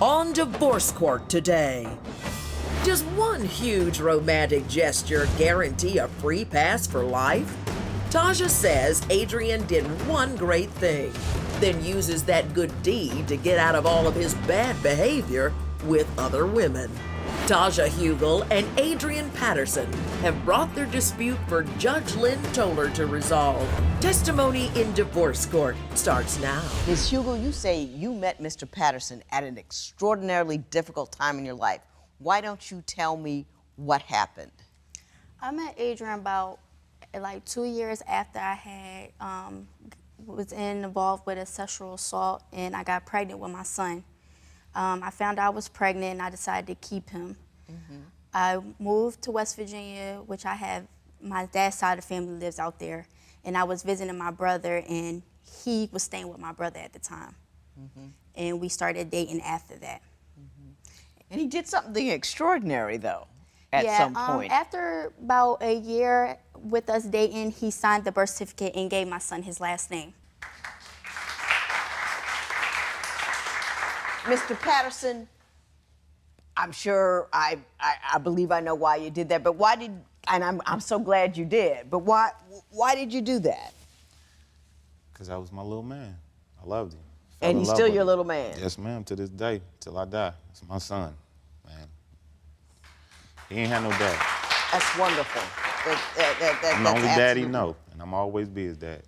on Divorce Court today. Does one huge romantic gesture guarantee a free pass for life? Taja says Adrian did one great thing, then uses that good deed to get out of all of his bad behavior with other women. Taja Hugel and Adrian Patterson have brought their dispute for Judge Lynn Toller to resolve. Testimony in Divorce Court starts now. Ms. Hugel, you say you met Mr. Patterson at an extraordinarily difficult time in your life. Why don't you tell me what happened? I met Adrian about like 2 years after I had was involved with a sexual assault, and I got pregnant with my son. I found out I was pregnant, and I decided to keep him. I moved to West Virginia, which I have, my dad's side of the family lives out there, and I was visiting my brother, and he was staying with my brother at the time. And we started dating after that. And he did something extraordinary, though, at some point. After about a year with us dating, he signed the birth certificate and gave my son his last name. Mr. Patterson, I'm sure I believe I know why you did that, but why did, and I'm so glad you did, but why did you do that? Because I was my little man. I loved him. And he's still your little man? Yes, ma'am, to this day, till I die. It's my son, man. He ain't had no dad. That's wonderful. I'm the only dad he know, and I'm always be his dad.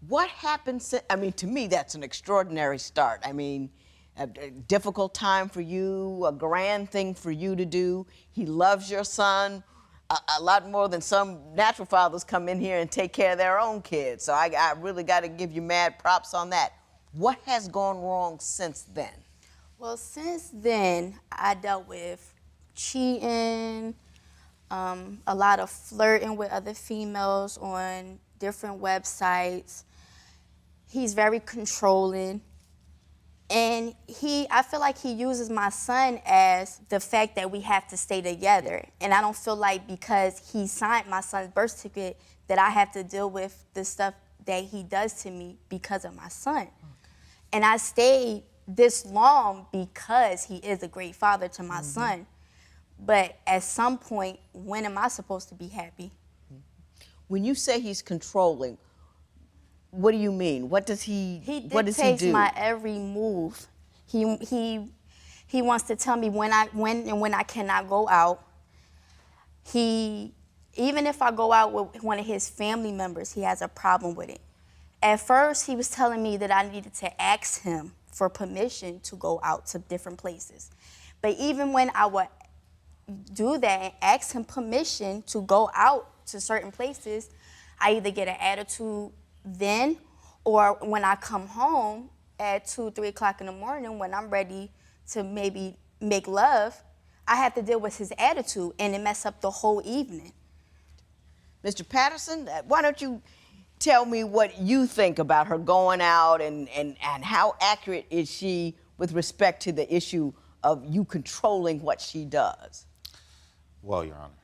What happened since, I mean, to me, that's an extraordinary start. I mean, a difficult time for you, a grand thing for you to do. He loves your son a lot more than some natural fathers come in here and take care of their own kids. So I really got to give you mad props on that. What has gone wrong since then? Well, since then, I dealt with cheating, a lot of flirting with other females on different websites. He's very controlling. And I feel like he uses my son as the fact that we have to stay together. And I don't feel like because he signed my son's birth certificate that I have to deal with the stuff that he does to me because of my son. Okay. And I stayed this long because he is a great father to my son. But at some point, when am I supposed to be happy? When you say he's controlling, what do you mean? What does he do? He dictates my every move. He wants to tell me when I cannot go out. Even if I go out with one of his family members, he has a problem with it. At first, he was telling me that I needed to ask him for permission to go out to different places. But even when I would do that and ask him permission to go out to certain places, I either get an attitude then, or when I come home at 2, 3 o'clock in the morning when I'm ready to maybe make love, I have to deal with his attitude, and it messes up the whole evening. Mr. Patterson, why don't you tell me what you think about her going out, and how accurate is she with respect to the issue of you controlling what she does? Well, Your Honor,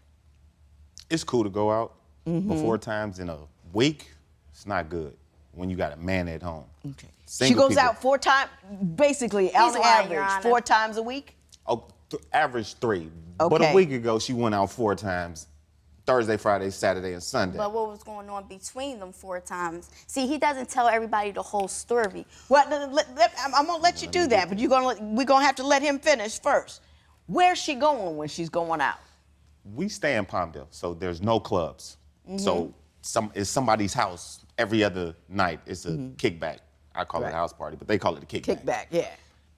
it's cool to go out, but 4 times in a week, it's not good when you got a man at home. Okay. Single she goes people. out 4 times, basically, He's on lying, average, 4 times a week? Oh, average 3. Okay. But a week ago, she went out 4 times. Thursday, Friday, Saturday, and Sunday. But what was going on between them 4 times? See, he doesn't tell everybody the whole story. Well, I'm gonna let you do that, but we're gonna have to let him finish first. Where's she going when she's going out? We stay in Palmdale, so there's no clubs. So it's somebody's house every other night. It's a kickback. I call it a house party, but they call it a kickback. Kickback, yeah.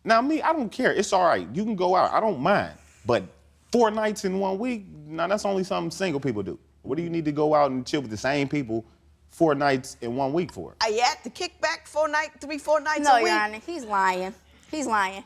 Now, me, I don't care. It's all right. You can go out. I don't mind. But 4 nights in 1 week, now that's only something single people do. What do you need to go out and chill with the same people 4 nights in 1 week for? Are you at the kickback 4 nights a week? No, Your Honor, he's lying. He's lying.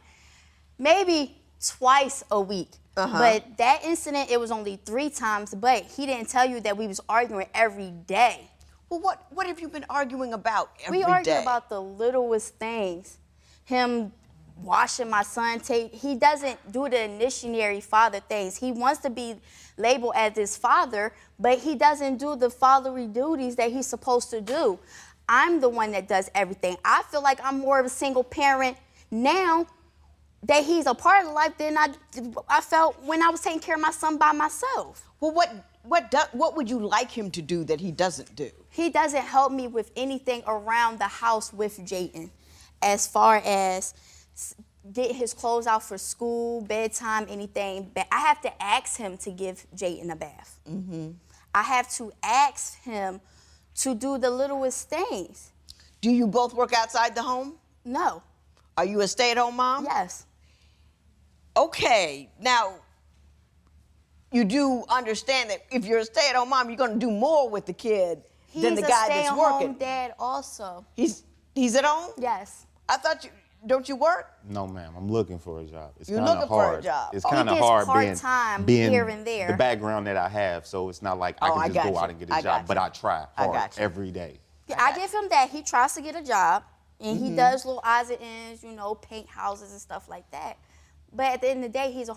Maybe twice a week. But that incident, it was only 3 times, but he didn't tell you that we was arguing every day. Well, what have you been arguing about every day? We argue about the littlest things. Him washing my son tape. He doesn't do the initiatory father things. He wants to be labeled as his father, but he doesn't do the fatherly duties that he's supposed to do. I'm the one that does everything. I feel like I'm more of a single parent now that he's a part of life than I felt when I was taking care of my son by myself. Well, what would you like him to do that he doesn't do? He doesn't help me with anything around the house with Jayden, as far as get his clothes out for school, bedtime, anything. But I have to ask him to give Jayden a bath. Mm-hmm. I have to ask him to do the littlest things. Do you both work outside the home? No. Are you a stay-at-home mom? Yes. Okay, now, you do understand that if you're a stay-at-home mom, you're going to do more with the kid than the guy that's working. He's a stay-at-home dad also. He's at home? Yes. I thought don't you work? No, ma'am. I'm looking for a job. It's You're kind of looking hard. for a job. It's Oh, kind of he gets hard part-time being here and there. the background that I have. So it's not like I can just go out and get a job. But I try hard every day. Yeah, I give him that. He tries to get a job, and he does little odds and ends, paint houses and stuff like that. But at the end of the day, he's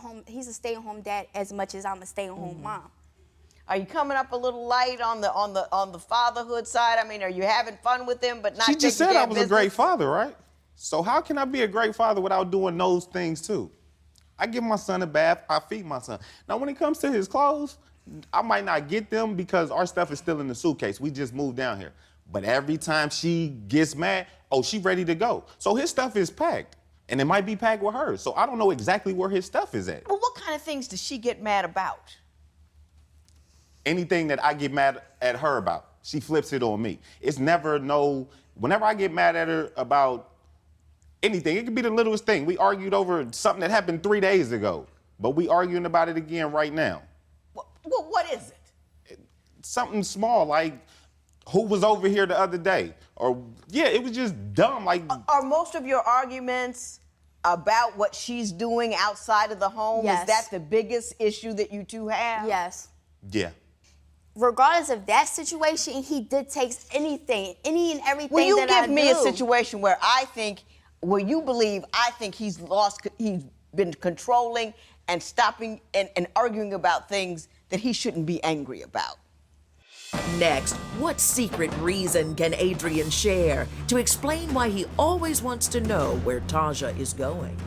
a stay-at-home dad as much as I'm a stay-at-home mom. Are you coming up a little light on the fatherhood side? I mean, are you having fun with him but not She taking just said care I of was a business? great father, right? So how can I be a great father without doing those things too? I give my son a bath, I feed my son. Now when it comes to his clothes, I might not get them because our stuff is still in the suitcase. We just moved down here. But every time she gets mad, she ready to go. So his stuff is packed. And it might be packed with hers. So I don't know exactly where his stuff is at. Well, what kind of things does she get mad about? Anything that I get mad at her about, she flips it on me. It's never whenever I get mad at her about anything, it could be the littlest thing. We argued over something that happened 3 days ago, but we arguing about it again right now. What is it? Something small, like who was over here the other day? Or, yeah, it was just dumb. Like, Are most of your arguments about what she's doing outside of the home? Yes. Is that the biggest issue that you two have? Yes. yeah. Regardless of that situation, he dictates anything, any and everything Will you that I give me a do. situation where you believe I think he's been controlling and stopping and arguing about things that he shouldn't be angry about? Next, what secret reason can Adrian share to explain why he always wants to know where Taja is going?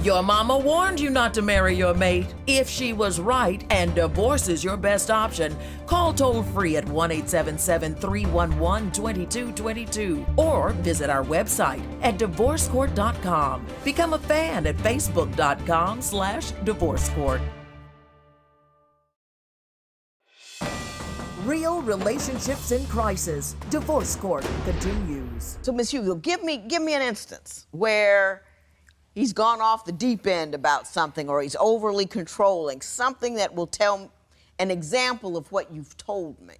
Your mama warned you not to marry your mate. If she was right and divorce is your best option, call toll-free at 1-877-311-2222 or visit our website at divorcecourt.com. Become a fan at facebook.com/divorcecourt. Real relationships in crisis. Divorce Court continues. So, Ms. Hugo, give me an instance where he's gone off the deep end about something or he's overly controlling, something that will tell an example of what you've told me.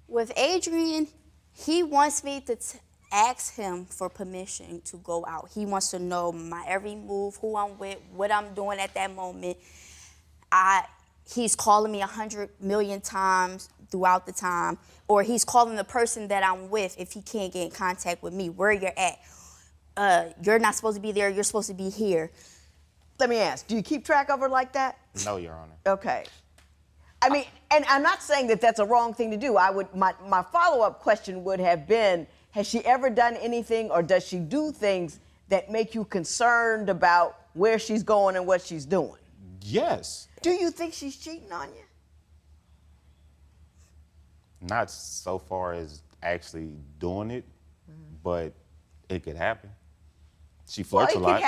With Adrian, he wants me to ask him for permission to go out. He wants to know my every move, who I'm with, what I'm doing at that moment. He's calling me 100 million times throughout the time, or he's calling the person that I'm with if he can't get in contact with me, where you're at. You're not supposed to be there, you're supposed to be here. Let me ask, do you keep track of her like that? No, Your Honor. Okay. I mean, and I'm not saying that that's a wrong thing to do. My follow-up question would have been, has she ever done anything or does she do things that make you concerned about where she's going and what she's doing? Yes. Do you think she's cheating on you? Not so far as actually doing it, but it could happen. She flirts a lot. It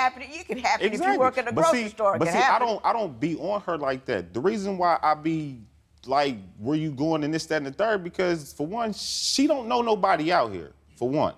could happen if you work at a grocery store. It But can see, happen. I don't be on her like that. The reason why I be like, where you going and this, that, and the third, because for one, she don't know nobody out here, for one.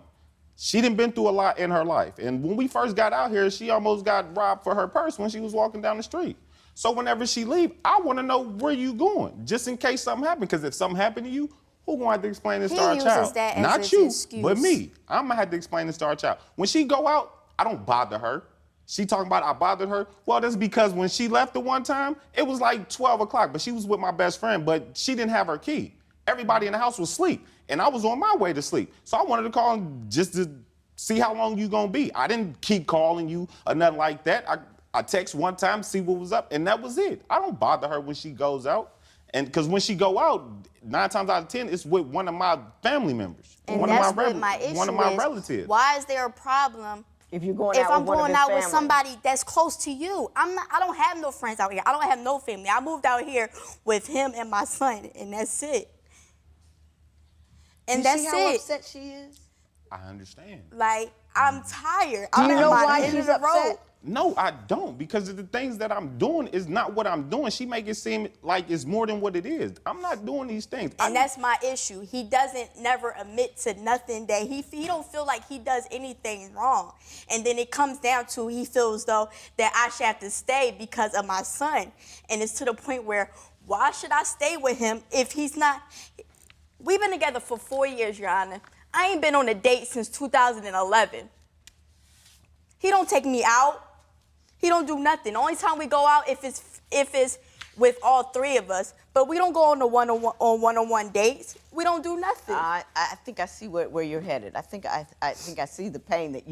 She done been through a lot in her life. And when we first got out here, she almost got robbed for her purse when she was walking down the street. So whenever she leave, I want to know where you going, just in case something happened. Because if something happened to you, who gonna have to explain this to our He child? uses that as Not his you, excuse. but me. I'm gonna have to explain this to our child. When she go out, I don't bother her. She talking about I bothered her. Well, that's because when she left the one time, it was like 12 o'clock, but she was with my best friend, but she didn't have her key. Everybody in the house was asleep, and I was on my way to sleep. So I wanted to call just to see how long you gonna be. I didn't keep calling you or nothing like that. I text one time, see what was up, and that was it. I don't bother her when she goes out. And because when she go out, 9 times out of 10, it's with one of my family members. And one that's of my what my issue one of my is. relatives. Why is there a problem If you're going if out I'm with one of going his out with family. somebody that's close to you? I don't have no friends out here. I don't have no family. I moved out here with him and my son, and that's it. And You that's see how it. upset she is? I understand. Like, I'm tired. Do I'm you at know my why end of she's the upset? road. No, I don't, because of the things that I'm doing is not what I'm doing. She make it seem like it's more than what it is. I'm not doing these things. And that's my issue. He doesn't never admit to nothing that he don't feel like he does anything wrong. And then it comes down to he feels though that I should have to stay because of my son. And it's to the point where why should I stay with him if he's not? We've been together for 4 years, Your Honor. I ain't been on a date since 2011. He don't take me out. He don't do nothing. The only time we go out if it's with all 3 of us, but we don't go on the one-on-one dates. We don't do nothing. I think I see where you're headed. I think I see the pain that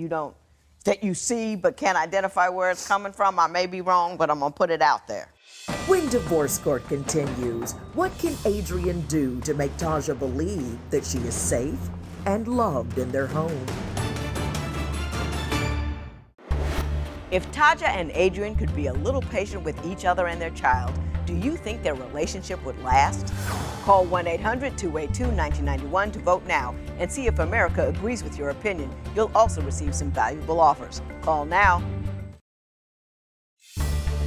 you see but can't identify where it's coming from. I may be wrong, but I'm gonna put it out there. When Divorce Court continues, what can Adrian do to make Taja believe that she is safe and loved in their home? If Taja and Adrian could be a little patient with each other and their child, do you think their relationship would last? Call 1-800-282-1991 to vote now and see if America agrees with your opinion. You'll also receive some valuable offers. Call now.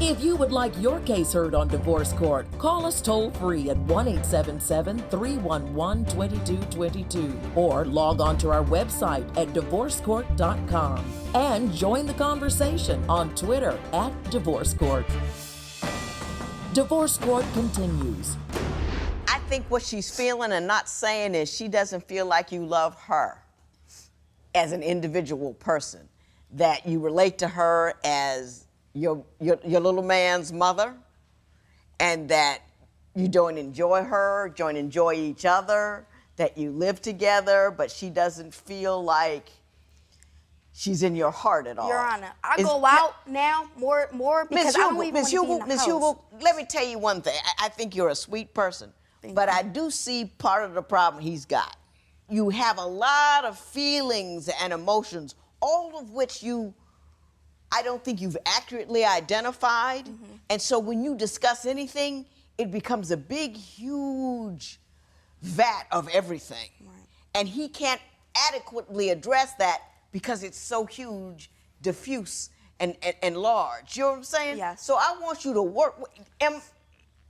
If you would like your case heard on Divorce Court, call us toll-free at 1-877-311-2222 or log on to our website at divorcecourt.com and join the conversation on Twitter at Divorce Court. Divorce Court continues. I think what she's feeling and not saying is she doesn't feel like you love her as an individual person, that you relate to her as your little man's mother, and that you don't enjoy her, don't enjoy each other, that you live together, but she doesn't feel like she's in your heart at all. Your Honor, I go out now more because I don't even want to be in the Ms. house. Hugo, let me tell you one thing. I think you're a sweet person, but I do see part of the problem he's got. You have a lot of feelings and emotions, all of which I don't think you've accurately identified. Mm-hmm. And so when you discuss anything, it becomes a big, huge vat of everything. Right. And he can't adequately address that because it's so huge, diffuse, and large. You know what I'm saying? Yes. So I want you to work with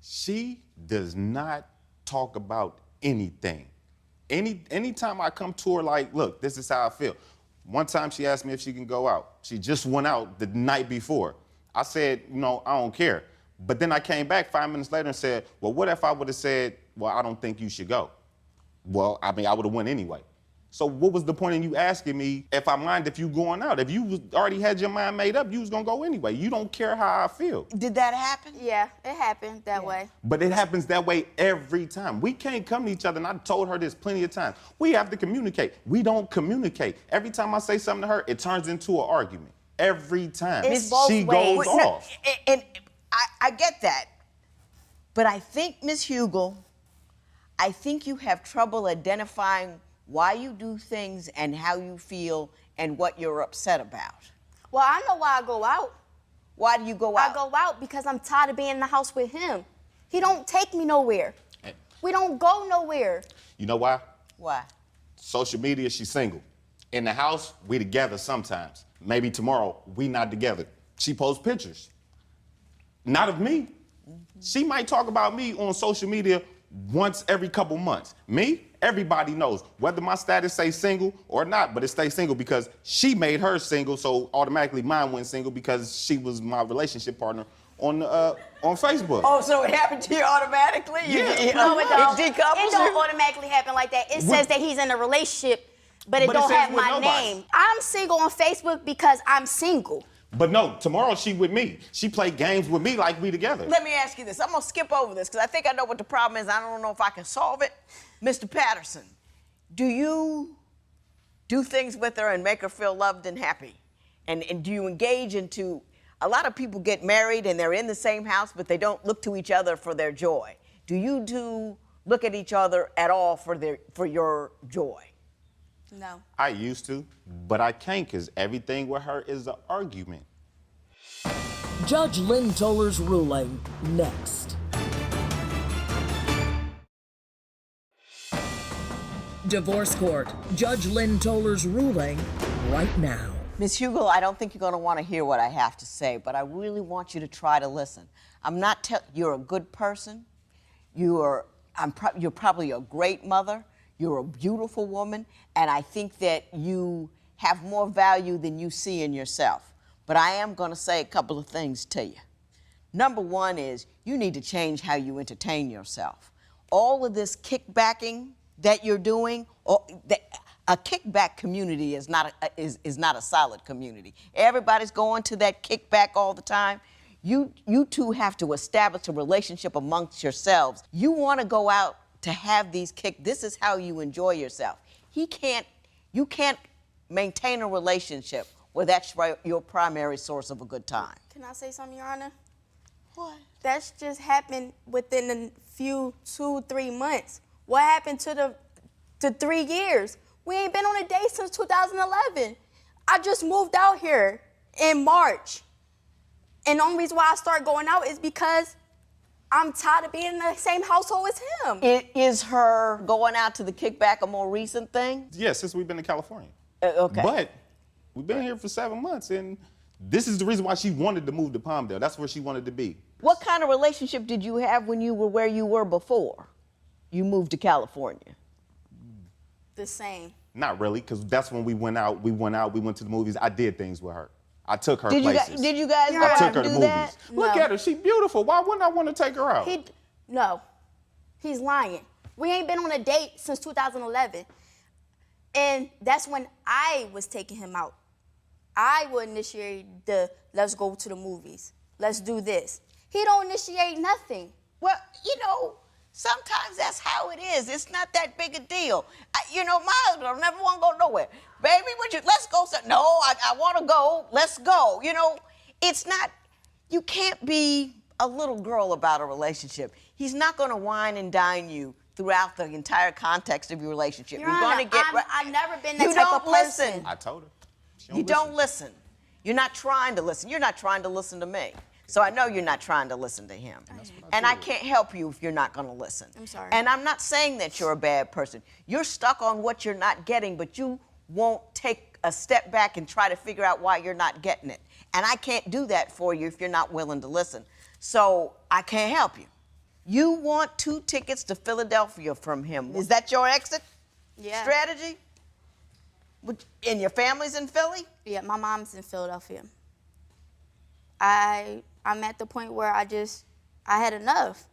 She does not talk about anything. Anytime I come to her like, look, this is how I feel. One time she asked me if she can go out. She just went out the night before. I said, I don't care. But then I came back 5 minutes later and said, well, what if I would have said, well, I don't think you should go? Well, I would have went anyway. So what was the point in you asking me if I mind if you going out? If you already had your mind made up, you was gonna go anyway. You don't care how I feel. Did that happen? Yeah, it happened that way. But it happens that way every time. We can't come to each other, and I told her this plenty of times. We have to communicate. We don't communicate. Every time I say something to her, it turns into an argument. Every time. It's both she ways. goes No, off. and I get that. But I think, Ms. Hugel, I think you have trouble identifying why you do things and how you feel and what you're upset about. Well, I know why I go out. Why do you go out? I go out because I'm tired of being in the house with him. He don't take me nowhere. We don't go nowhere. You know why? Why? Social media, she's single. In the house, we together sometimes. Maybe tomorrow, we not together. She posts pictures. Not of me. She might talk about me on social media once every couple months. Me, everybody knows whether my status say single or not, but it stays single because she made her single, so automatically mine went single because she was my relationship partner on Facebook. Oh, so it happened to you automatically? Yeah. No, it don't. It decouples It don't you? automatically happen like that. It says that he's in a relationship, but it But it don't says have with my nobody. name. I'm single on Facebook because I'm single. But no, tomorrow she with me. She play games with me like we together. Let me ask you this. I'm going to skip over this because I think I know what the problem is. I don't know if I can solve it. Mr. Patterson, do you do things with her and make her feel loved and happy? And do you engage into, a lot of people get married and they're in the same house, but they don't look to each other for their joy. Do you two look at each other at all for your joy? No. I used to, but I can't because everything with her is an argument. Judge Lynn Toller's ruling next. Divorce Court. Judge Lynn Toller's ruling right now. Ms. Hugel, I don't think you're going to want to hear what I have to say, but I really want you to try to listen. You're a good person. You're probably a great mother. You're a beautiful woman, and I think that you have more value than you see in yourself. But I am going to say a couple of things to you. Number one is you need to change how you entertain yourself. All of this kickbacking that you're doing, a kickback community is not a solid community. Everybody's going to that kickback all the time. You two have to establish a relationship amongst yourselves. You want to go out to have these this is how you enjoy yourself. You can't maintain a relationship where that's your primary source of a good time. Can I say something, Your Honor? What? That's just happened within a few 2-3 months. What happened to the 3 years? We ain't been on a date since 2011. I just moved out here in March. And the only reason why I started going out is because I'm tired of being in the same household as him. Is her going out to the kickback a more recent thing? Yeah, since we've been to California. Okay. But we've been here for 7 months, and this is the reason why she wanted to move to Palmdale. That's where she wanted to be. What kind of relationship did you have when you were where you were before you moved to California? The same. Not really, because that's when we went out. We went to the movies. I did things with her. I took her places. Did you guys I took her to do movies. that? Look No. at her. She's beautiful. Why wouldn't I want to take her out? No, he's lying. We ain't been on a date since 2011. And that's when I was taking him out. I would initiate let's go to the movies. Let's do this. He don't initiate nothing. Well, sometimes that's how it is. It's not that big a deal. My husband will never want to go nowhere. Baby, let's go. No, I want to go. Let's go. It's not, you can't be a little girl about a relationship. He's not going to wine and dine you throughout the entire context of your relationship. Your You're Honor, going to get. I've never been that You type don't of person. listen. I told her. You don't listen. You're not trying to listen. You're not trying to listen to me. So I know you're not trying to listen to him. And I can't help you if you're not going to listen. I'm sorry. And I'm not saying that you're a bad person. You're stuck on what you're not getting, but you won't take a step back and try to figure out why you're not getting it. And I can't do that for you if you're not willing to listen. So I can't help you. You want 2 tickets to Philadelphia from him. Is that your exit strategy? And your family's in Philly? Yeah, my mom's in Philadelphia. I'm at the point where I had enough.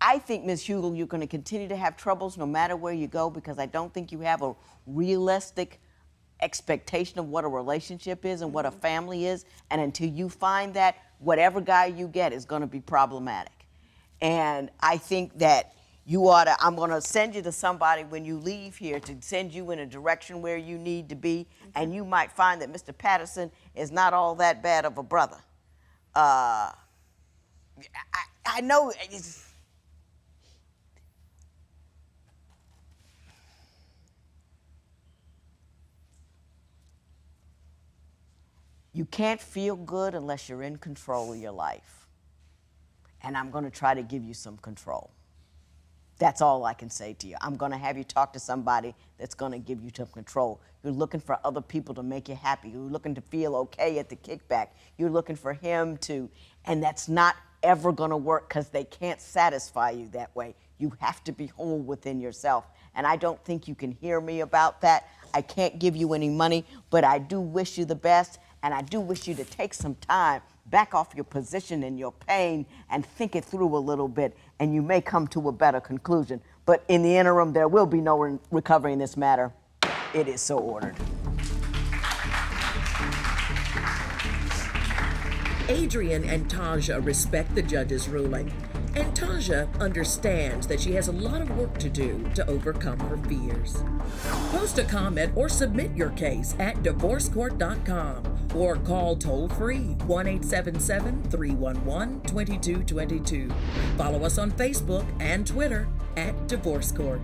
I think, Ms. Hugel, you're going to continue to have troubles no matter where you go because I don't think you have a realistic expectation of what a relationship is and what a family is. And until you find that, whatever guy you get is going to be problematic. And I think that I'm going to send you to somebody when you leave here to send you in a direction where you need to be. And you might find that Mr. Patterson is not all that bad of a brother. I know you can't feel good unless you're in control of your life. And I'm going to try to give you some control. That's all I can say to you. I'm going to have you talk to somebody that's going to give you some control. You're looking for other people to make you happy. You're looking to feel okay at the kickback. You're looking for him to, and that's not ever going to work because they can't satisfy you that way. You have to be whole within yourself. And I don't think you can hear me about that. I can't give you any money, but I do wish you the best. And I do wish you to take some time, back off your position and your pain, and think it through a little bit, and you may come to a better conclusion. But in the interim, there will be no recovery in this matter. It is so ordered. Adrian and Taja respect the judge's ruling, and Taja understands that she has a lot of work to do to overcome her fears. Post a comment or submit your case at divorcecourt.com or call toll-free 1-877-311-2222. Follow us on Facebook and Twitter at Divorce Court.